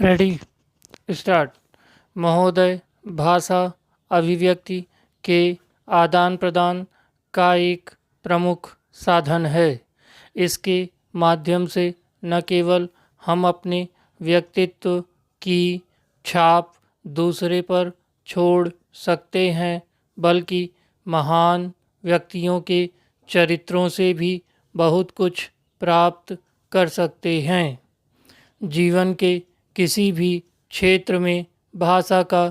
Ready start. महोदय, भाषा अभिव्यक्ति के आदान प्रदान का एक प्रमुख साधन है। इसके माध्यम से न केवल हम अपने व्यक्तित्व की छाप दूसरे पर छोड़ सकते हैं, बल्कि महान व्यक्तियों के चरित्रों से भी बहुत कुछ प्राप्त कर सकते हैं। जीवन के किसी भी क्षेत्र में भाषा का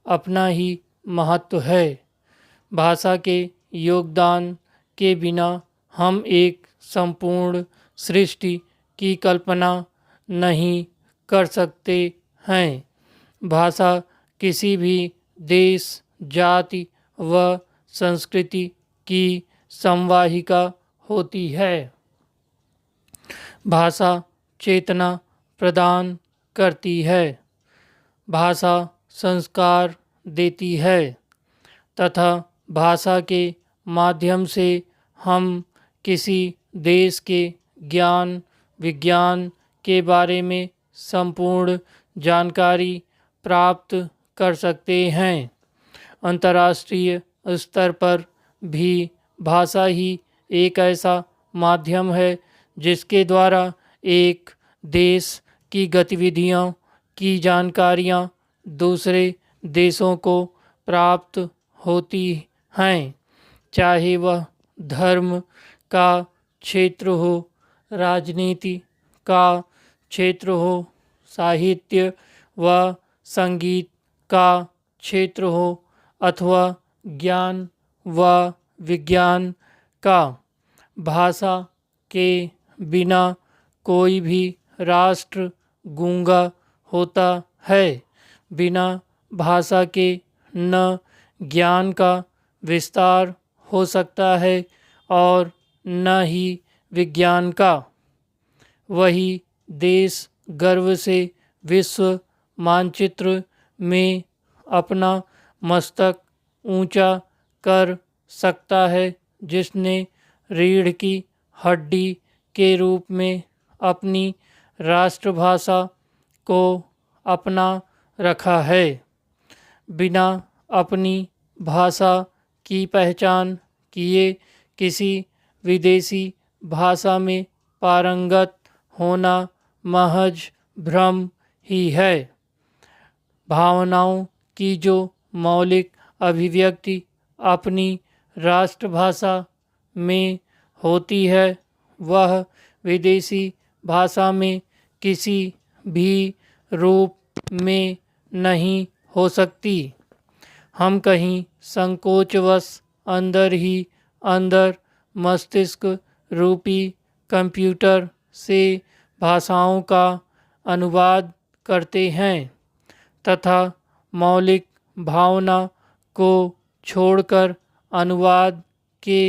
अपना ही महत्व है। भाषा के योगदान के बिना हम एक संपूर्ण सृष्टि की कल्पना नहीं कर सकते हैं। भाषा किसी भी देश, जाति व संस्कृति की संवाहिका होती है। भाषा चेतना प्रदान करती है। भाषा संस्कार देती है तथा भाषा के माध्यम से हम किसी देश के ज्ञान विज्ञान के बारे में संपूर्ण जानकारी प्राप्त कर सकते हैं। अंतर्राष्ट्रीय स्तर पर भी भाषा ही एक ऐसा माध्यम है जिसके द्वारा एक देश की गतिविधियों की जानकारियाँ दूसरे देशों को प्राप्त होती हैं, चाहे वह धर्म का क्षेत्र हो, राजनीति का क्षेत्र हो, साहित्य व संगीत का क्षेत्र हो अथवा ज्ञान व विज्ञान का। भाषा के बिना कोई भी राष्ट्र गूंगा होता है। बिना भाषा के न ज्ञान का विस्तार हो सकता है और न ही विज्ञान का। वही देश गर्व से विश्व मानचित्र में अपना मस्तक ऊंचा कर सकता है जिसने रीढ़ की हड्डी के रूप में अपनी राष्ट्रभाषा को अपना रखा है। बिना अपनी भाषा की पहचान किए किसी विदेशी भाषा में पारंगत होना महज भ्रम ही है। भावनाओं की जो मौलिक अभिव्यक्ति अपनी राष्ट्रभाषा में होती है, वह विदेशी भाषा में किसी भी रूप में नहीं हो सकती। हम कहीं संकोचवश अंदर ही अंदर मस्तिष्क रूपी कंप्यूटर से भाषाओं का अनुवाद करते हैं तथा मौलिक भावना को छोड़कर अनुवाद के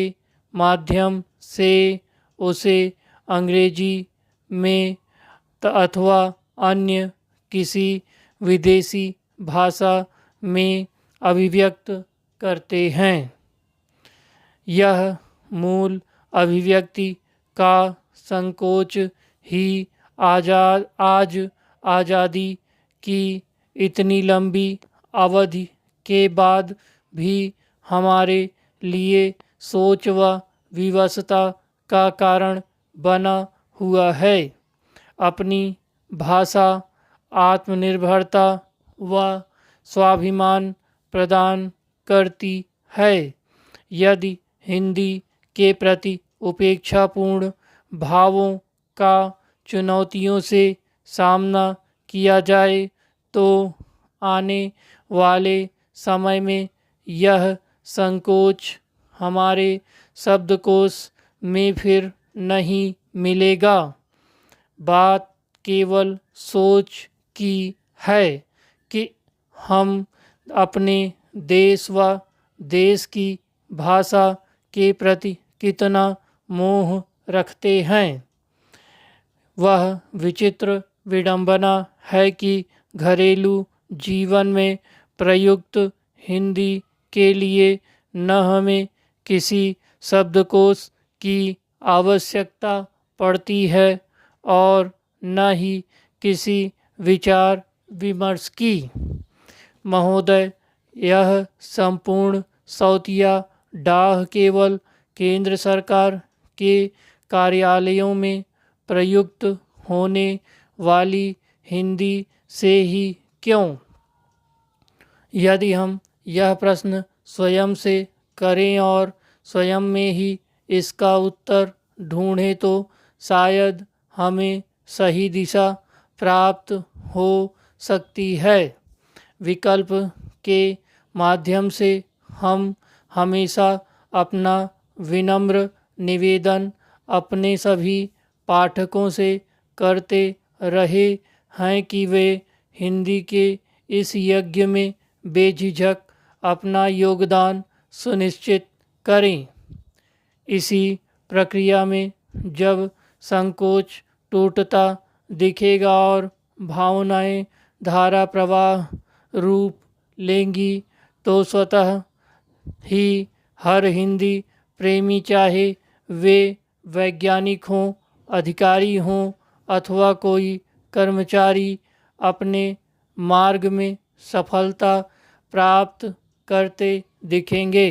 माध्यम से उसे अंग्रेजी में अथवा अन्य किसी विदेशी भाषा में अभिव्यक्त करते हैं। यह मूल अभिव्यक्ति का संकोच ही आज आज़ादी की इतनी लंबी अवधि के बाद भी हमारे लिए सोच व विवशता का कारण बना हुआ है। अपनी भाषा आत्मनिर्भरता व स्वाभिमान प्रदान करती है। यदि हिंदी के प्रति उपेक्षापूर्ण भावों का चुनौतियों से सामना किया जाए तो आने वाले समय में यह संकोच हमारे शब्दकोश में फिर नहीं मिलेगा। बात केवल सोच की है कि हम अपने देश व देश की भाषा के प्रति कितना मोह रखते हैं। वह विचित्र विडंबना है कि घरेलू जीवन में प्रयुक्त हिंदी के लिए न हमें किसी शब्दकोश की आवश्यकता पड़ती है और न ही किसी विचार विमर्श की। महोदय, यह संपूर्ण सौतिया डाह केवल केंद्र सरकार के कार्यालयों में प्रयुक्त होने वाली हिंदी से ही क्यों? यदि हम यह प्रश्न स्वयं से करें और स्वयं में ही इसका उत्तर ढूंढें तो शायद हमें सही दिशा प्राप्त हो सकती है। विकल्प के माध्यम से हम हमेशा अपना विनम्र निवेदन अपने सभी पाठकों से करते रहे हैं कि वे हिंदी के इस यज्ञ में बेझिझक अपना योगदान सुनिश्चित करें। इसी प्रक्रिया में जब संकोच टूटता दिखेगा और भावनाएं धारा प्रवाह रूप लेंगी तो स्वतः ही हर हिंदी प्रेमी, चाहे वे वैज्ञानिक हों, अधिकारी हों अथवा कोई कर्मचारी, अपने मार्ग में सफलता प्राप्त करते दिखेंगे।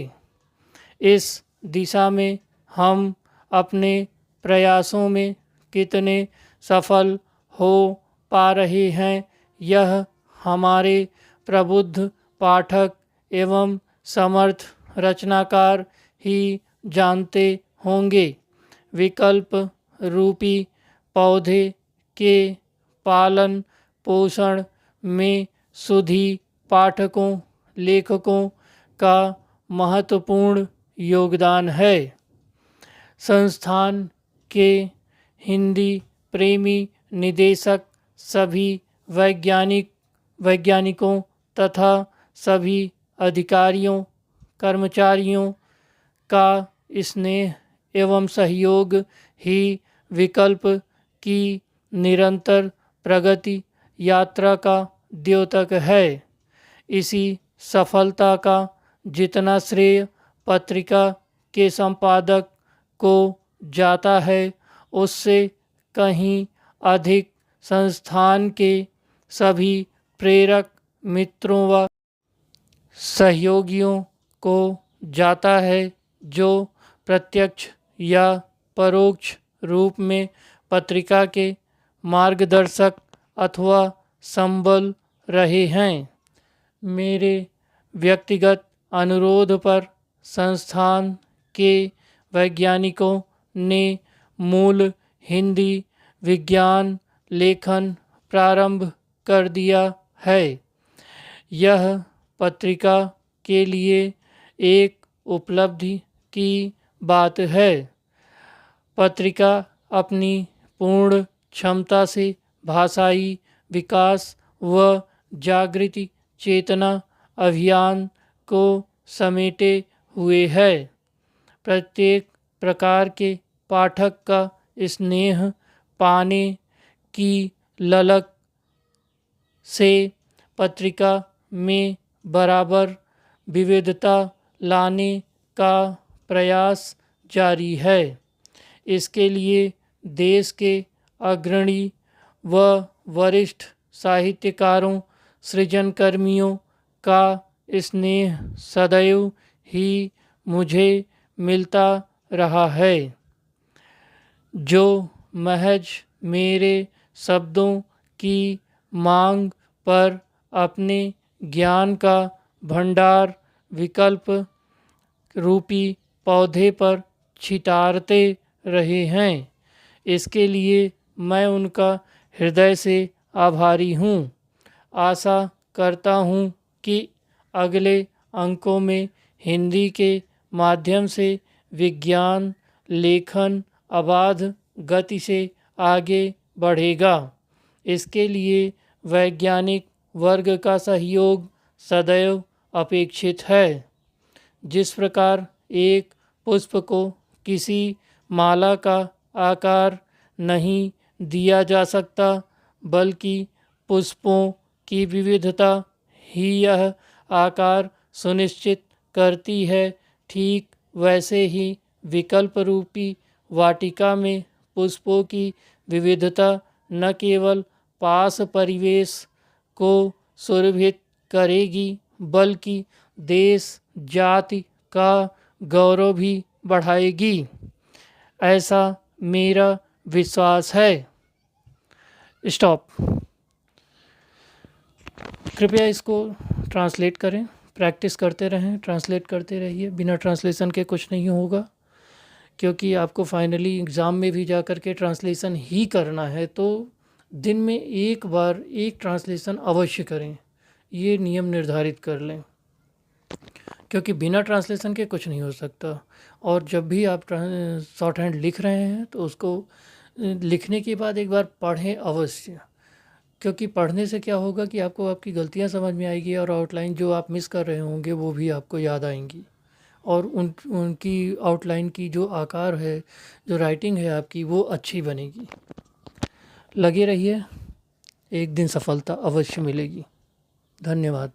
इस दिशा में हम अपने प्रयासों में कितने सफल हो पा रहे हैं, यह हमारे प्रबुद्ध पाठक एवं समर्थ रचनाकार ही जानते होंगे। विकल्प रूपी पौधे के पालन पोषण में सुधी पाठकों, लेखकों का महत्वपूर्ण योगदान है। संस्थान के हिंदी प्रेमी निदेशक सभी वैज्ञानिकों तथा सभी अधिकारियों, कर्मचारियों का स्नेह एवं सहयोग ही विकल्प की निरंतर प्रगति यात्रा का द्योतक है। इसी सफलता का जितना श्रेय पत्रिका के संपादक को जाता है, उससे कहीं अधिक संस्थान के सभी प्रेरक मित्रों व सहयोगियों को जाता है, जो प्रत्यक्ष या परोक्ष रूप में पत्रिका के मार्गदर्शक अथवा संबल रहे हैं। मेरे व्यक्तिगत अनुरोध पर संस्थान के वैज्ञानिकों ने मूल हिंदी विज्ञान लेखन प्रारंभ कर दिया है। यह पत्रिका के लिए एक उपलब्धि की बात है। पत्रिका अपनी पूर्ण क्षमता से भाषाई विकास व जागृति चेतना अभियान को समेटे हुए है। प्रत्येक प्रकार के पाठक का स्नेह पाने की ललक से पत्रिका में बराबर विविधता लाने का प्रयास जारी है। इसके लिए देश के अग्रणी व वरिष्ठ साहित्यकारों, सृजनकर्मियों का स्नेह सदैव ही मुझे मिलता रहा है, जो महज मेरे शब्दों की मांग पर अपने ज्ञान का भंडार विकल्प रूपी पौधे पर छितारते रहे हैं। इसके लिए मैं उनका हृदय से आभारी हूँ। आशा करता हूँ कि अगले अंकों में हिंदी के माध्यम से विज्ञान लेखन अबाध गति से आगे बढ़ेगा। इसके लिए वैज्ञानिक वर्ग का सहयोग सदैव अपेक्षित है। जिस प्रकार एक पुष्प को किसी माला का आकार नहीं दिया जा सकता, बल्कि पुष्पों की विविधता ही यह आकार सुनिश्चित करती है, ठीक वैसे ही विकल्प रूपी वाटिका में पुष्पों की विविधता न केवल पास परिवेश को सुरभित करेगी, बल्कि देश जाति का गौरव भी बढ़ाएगी, ऐसा मेरा विश्वास है। स्टॉप। कृपया इसको ट्रांसलेट करें, प्रैक्टिस करते रहें, ट्रांसलेट करते रहिए। बिना ट्रांसलेशन के कुछ नहीं होगा, क्योंकि आपको फाइनली एग्ज़ाम में भी जा कर के ट्रांसलेशन ही करना है। तो दिन में एक बार एक ट्रांसलेशन अवश्य करें, ये नियम निर्धारित कर लें, क्योंकि बिना ट्रांसलेशन के कुछ नहीं हो सकता। और जब भी आप शॉर्ट हैंड लिख रहे हैं तो उसको लिखने के बाद एक बार पढ़ें अवश्य, क्योंकि पढ़ने से क्या होगा कि आपको आपकी गलतियां समझ में आएगी और आउटलाइन जो आप मिस कर रहे होंगे वो भी आपको याद आएंगी, और उनकी आउटलाइन की जो आकार है, जो राइटिंग है आपकी, वो अच्छी बनेगी। लगे रहिए, एक दिन सफलता अवश्य मिलेगी। धन्यवाद।